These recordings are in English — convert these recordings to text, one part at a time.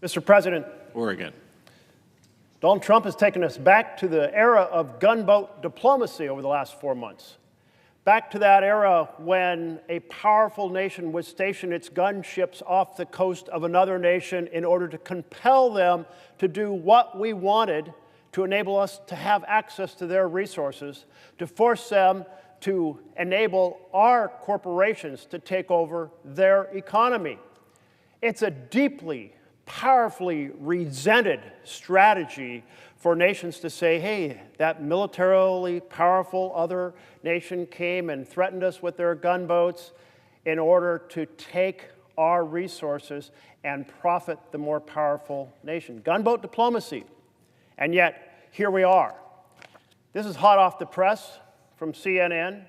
Mr. President, Oregon. Donald Trump has taken us back to the era of gunboat diplomacy over the last 4 months. Back to that era when a powerful nation would station its gunships off the coast of another nation in order to compel them to do what we wanted, to enable us to have access to their resources, to force them to enable our corporations to take over their economy. It's a deeply, powerfully resented strategy for nations to say, hey, that militarily powerful other nation came and threatened us with their gunboats in order to take our resources and profit the more powerful nation. Gunboat diplomacy. And yet, here we are. This is hot off the press from CNN.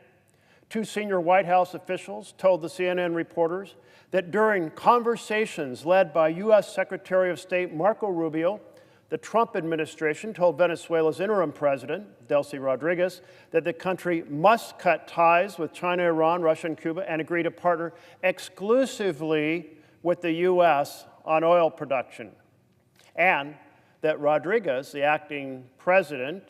2 senior White House officials told the CNN reporters that during conversations led by U.S. Secretary of State Marco Rubio, the Trump administration told Venezuela's interim president, Delcy Rodriguez, that the country must cut ties with China, Iran, Russia, and Cuba and agree to partner exclusively with the U.S. on oil production. And that Rodriguez, the acting president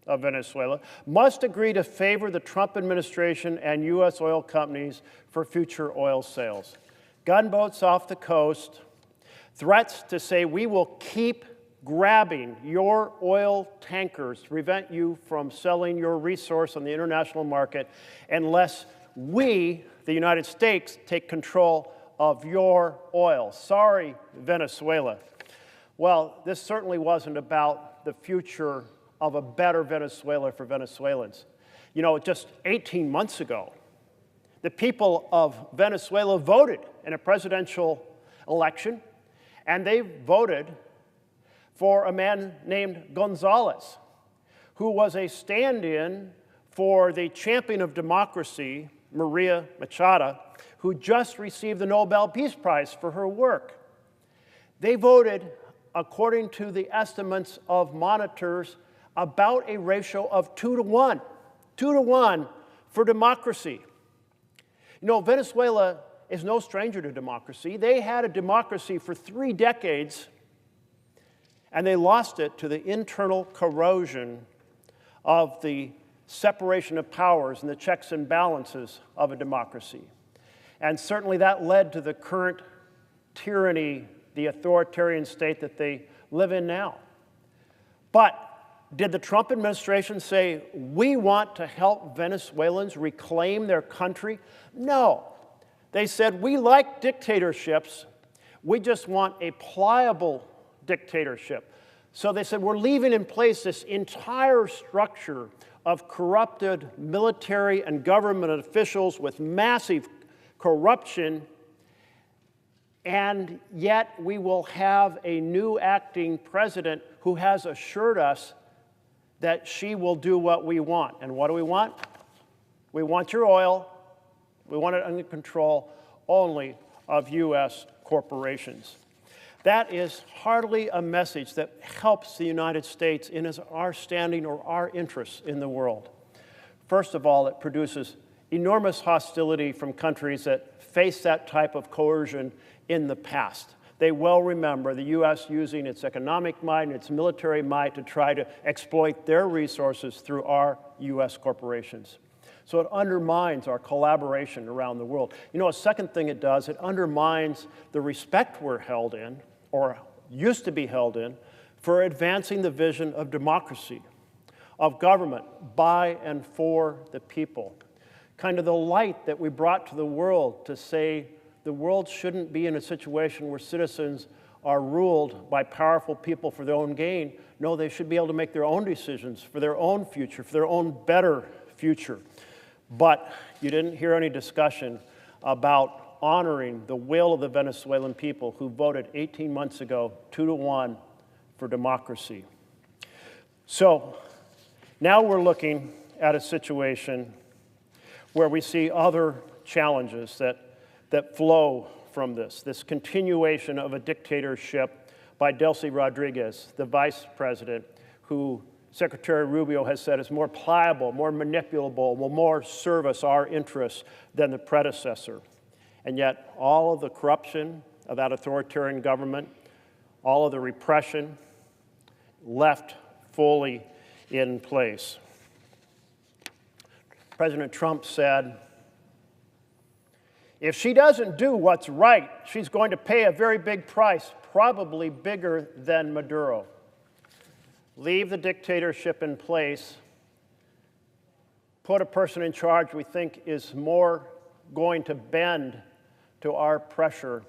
of Venezuela, must agree to favor the Trump administration and U.S. oil companies for future oil sales. Gunboats off the coast, threats to say we will keep grabbing your oil tankers to prevent you from selling your resource on the international market unless we, the United States, take control of your oil. Sorry, Venezuela. Well, this certainly wasn't about the future of a better Venezuela for Venezuelans. You know, just 18 months ago, the people of Venezuela voted in a presidential election, and they voted for a man named Gonzalez, who was a stand-in for the champion of democracy, Maria Machado, who just received the Nobel Peace Prize for her work. They voted, according to the estimates of monitors, about a ratio of 2 to 1. 2 to 1 for democracy. You know, Venezuela is no stranger to democracy. They had a democracy for 3 decades, and they lost it to the internal corrosion of the separation of powers and the checks and balances of a democracy. And certainly that led to the current tyranny, the authoritarian state that they live in now. But did the Trump administration say, we want to help Venezuelans reclaim their country? No. They said, we like dictatorships. We just want a pliable dictatorship. So they said, we're leaving in place this entire structure of corrupted military and government officials with massive corruption, and yet we will have a new acting president who has assured us that she will do what we want. And what do we want? We want your oil. We want it under control only of U.S. corporations. That is hardly a message that helps the United States in our standing or our interests in the world. First of all, it produces enormous hostility from countries that face that type of coercion in the past. They well remember the U.S. using its economic might and its military might to try to exploit their resources through our U.S. corporations. So it undermines our collaboration around the world. You know, a second thing it does, it undermines the respect we're held in, or used to be held in, for advancing the vision of democracy, of government by and for the people. Kind of the light that we brought to the world to say the world shouldn't be in a situation where citizens are ruled by powerful people for their own gain. No, they should be able to make their own decisions for their own future, for their own better future. But you didn't hear any discussion about honoring the will of the Venezuelan people who voted 18 months ago, 2 to 1 for democracy. So now we're looking at a situation where we see other challenges that flow from this continuation of a dictatorship by Delcy Rodriguez, the vice president, who Secretary Rubio has said is more pliable, more manipulable, will more service our interests than the predecessor. And yet all of the corruption of that authoritarian government, all of the repression left fully in place. President Trump said, if she doesn't do what's right, she's going to pay a very big price, probably bigger than Maduro. Leave the dictatorship in place, put a person in charge we think is more going to bend to our pressure,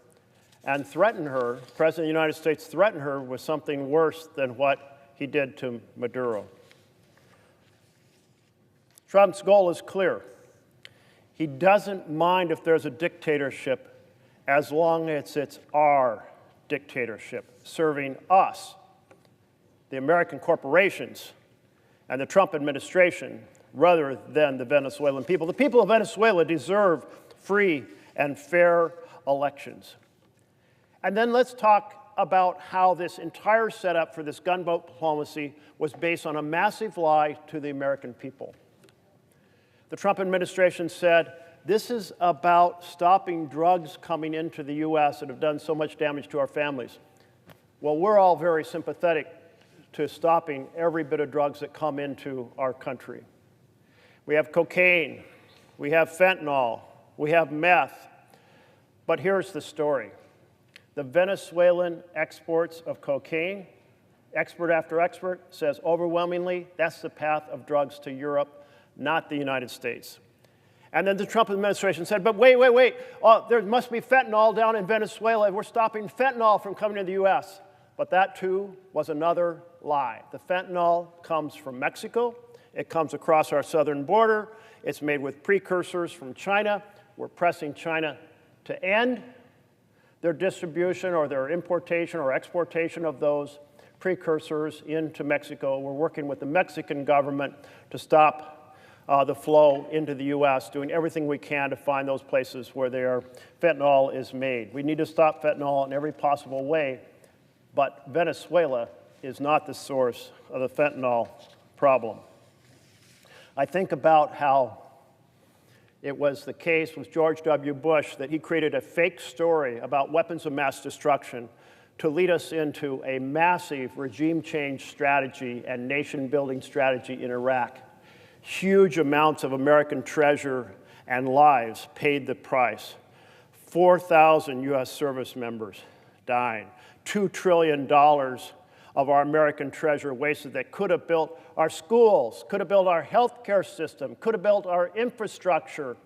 and threaten her. The President of the United States threatened her with something worse than what he did to Maduro. Trump's goal is clear. He doesn't mind if there's a dictatorship as long as it's our dictatorship, serving us, the American corporations, and the Trump administration, rather than the Venezuelan people. The people of Venezuela deserve free and fair elections. And then let's talk about how this entire setup for this gunboat diplomacy was based on a massive lie to the American people. The Trump administration said, this is about stopping drugs coming into the U.S. that have done so much damage to our families. Well, we're all very sympathetic to stopping every bit of drugs that come into our country. We have cocaine, we have fentanyl, we have meth. But here's the story. The Venezuelan exports of cocaine, expert after expert says overwhelmingly that's the path of drugs to Europe, not the United States. And then the Trump administration said, but wait, there must be fentanyl down in Venezuela. We're stopping fentanyl from coming to the U.S. But that, too, was another lie. The fentanyl comes from Mexico. It comes across our southern border. It's made with precursors from China. We're pressing China to end their distribution or their importation or exportation of those precursors into Mexico. We're working with the Mexican government to stop the flow into the U.S., doing everything we can to find those places where their fentanyl is made. We need to stop fentanyl in every possible way, but Venezuela is not the source of the fentanyl problem. I think about how it was the case with George W. Bush that he created a fake story about weapons of mass destruction to lead us into a massive regime change strategy and nation-building strategy in Iraq. Huge amounts of American treasure and lives paid the price. 4,000 U.S. service members died. $2 trillion of our American treasure wasted that could have built our schools, could have built our healthcare system, could have built our infrastructure,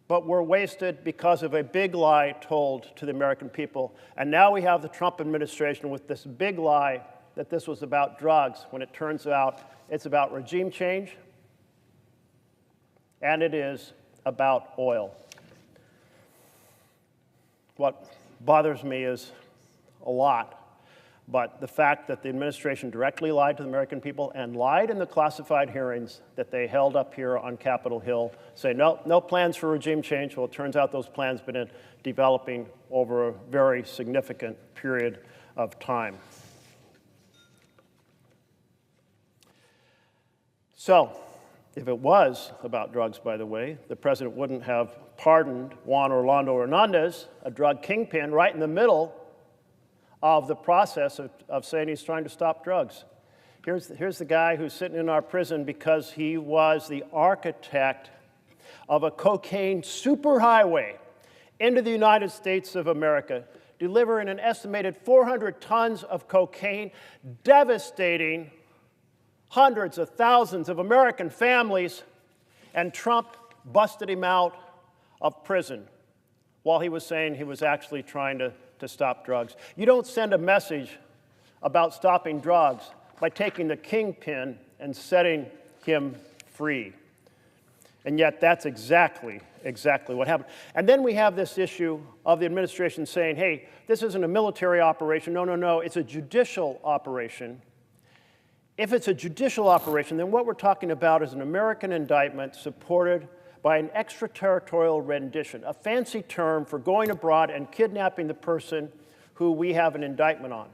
but were wasted because of a big lie told to the American people. And now we have the Trump administration with this big lie that this was about drugs, when it turns out it's about regime change, and it is about oil. What bothers me is a lot, but the fact that the administration directly lied to the American people and lied in the classified hearings that they held up here on Capitol Hill, say no plans for regime change. Well, it turns out those plans have been developing over a very significant period of time. So, if it was about drugs, by the way, the president wouldn't have pardoned Juan Orlando Hernandez, a drug kingpin, right in the middle of the process of saying he's trying to stop drugs. Here's the guy who's sitting in our prison because he was the architect of a cocaine superhighway into the United States of America, delivering an estimated 400 tons of cocaine, devastating hundreds of thousands of American families, and Trump busted him out of prison while he was saying he was actually trying to stop drugs. You don't send a message about stopping drugs by taking the kingpin and setting him free. And yet that's exactly what happened. And then we have this issue of the administration saying, hey, this isn't a military operation. No, it's a judicial operation. If it's a judicial operation, then what we're talking about is an American indictment supported by an extraterritorial rendition, a fancy term for going abroad and kidnapping the person who we have an indictment on.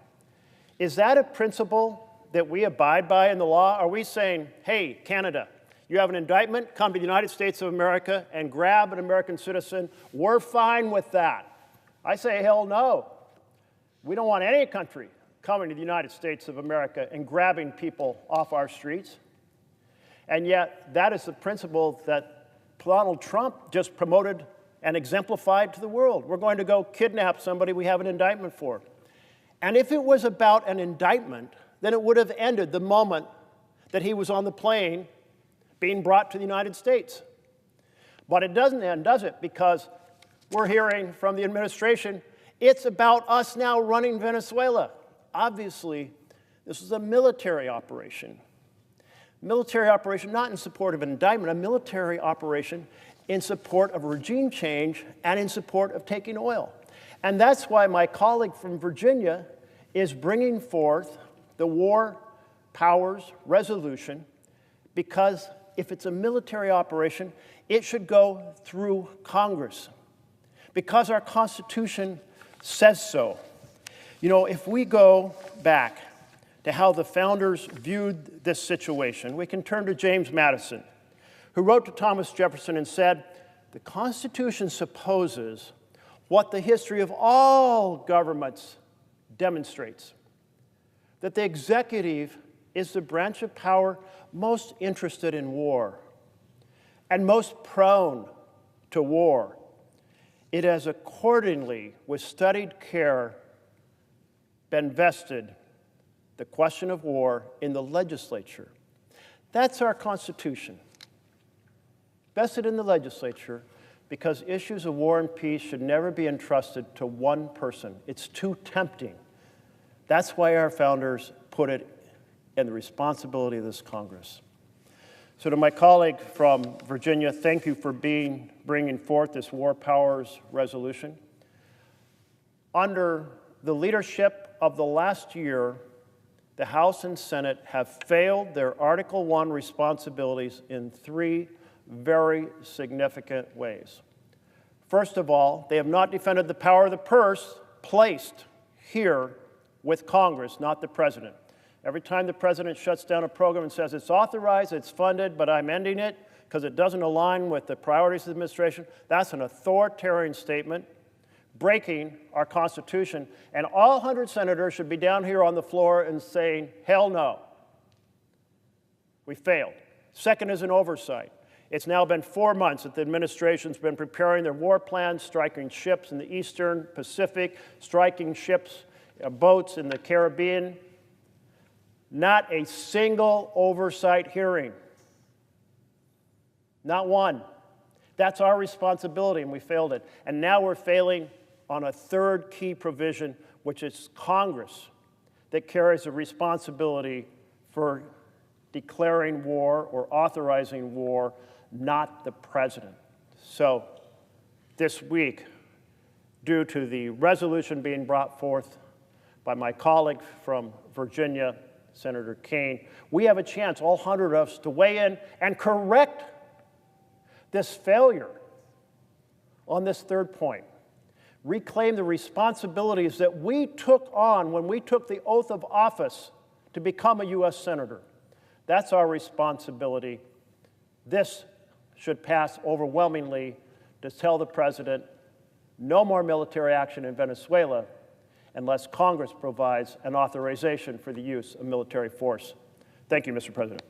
Is that a principle that we abide by in the law? Are we saying, hey, Canada, you have an indictment, come to the United States of America and grab an American citizen? We're fine with that. I say, hell no. We don't want any country coming to the United States of America and grabbing people off our streets. And yet, that is the principle that Donald Trump just promoted and exemplified to the world. We're going to go kidnap somebody we have an indictment for. And if it was about an indictment, then it would have ended the moment that he was on the plane being brought to the United States. But it doesn't end, does it? Because we're hearing from the administration, it's about us now running Venezuela. Obviously, this is a military operation. Military operation not in support of an indictment, a military operation in support of regime change and in support of taking oil. And that's why my colleague from Virginia is bringing forth the War Powers Resolution, because if it's a military operation, it should go through Congress, because our Constitution says so. You know, if we go back to how the founders viewed this situation, we can turn to James Madison, who wrote to Thomas Jefferson and said, "The Constitution supposes what the history of all governments demonstrates, that the executive is the branch of power most interested in war and most prone to war. It has accordingly, with studied care, been vested the question of war in the legislature." That's our Constitution. Vested in the legislature, because issues of war and peace should never be entrusted to one person. It's too tempting. That's why our founders put it in the responsibility of this Congress. So to my colleague from Virginia, thank you for bringing forth this War Powers Resolution. Under the leadership of the last year, the House and Senate have failed their Article I responsibilities in three very significant ways. First of all, they have not defended the power of the purse placed here with Congress, not the president. Every time the president shuts down a program and says it's authorized, it's funded, but I'm ending it because it doesn't align with the priorities of the administration, that's an authoritarian statement, breaking our Constitution. And all 100 senators should be down here on the floor and saying, hell no. We failed. Second is an oversight. It's now been 4 months that the administration's been preparing their war plans, striking ships in the Eastern Pacific, striking ships, boats in the Caribbean. Not a single oversight hearing. Not one. That's our responsibility, and we failed it. And now we're failing on a third key provision, which is Congress, that carries a responsibility for declaring war or authorizing war, not the president. So this week, due to the resolution being brought forth by my colleague from Virginia, Senator Kaine, we have a chance, all 100 of us, to weigh in and correct this failure on this third point. Reclaim the responsibilities that we took on when we took the oath of office to become a U.S. Senator. That's our responsibility. This should pass overwhelmingly to tell the president no more military action in Venezuela unless Congress provides an authorization for the use of military force. Thank you, Mr. President.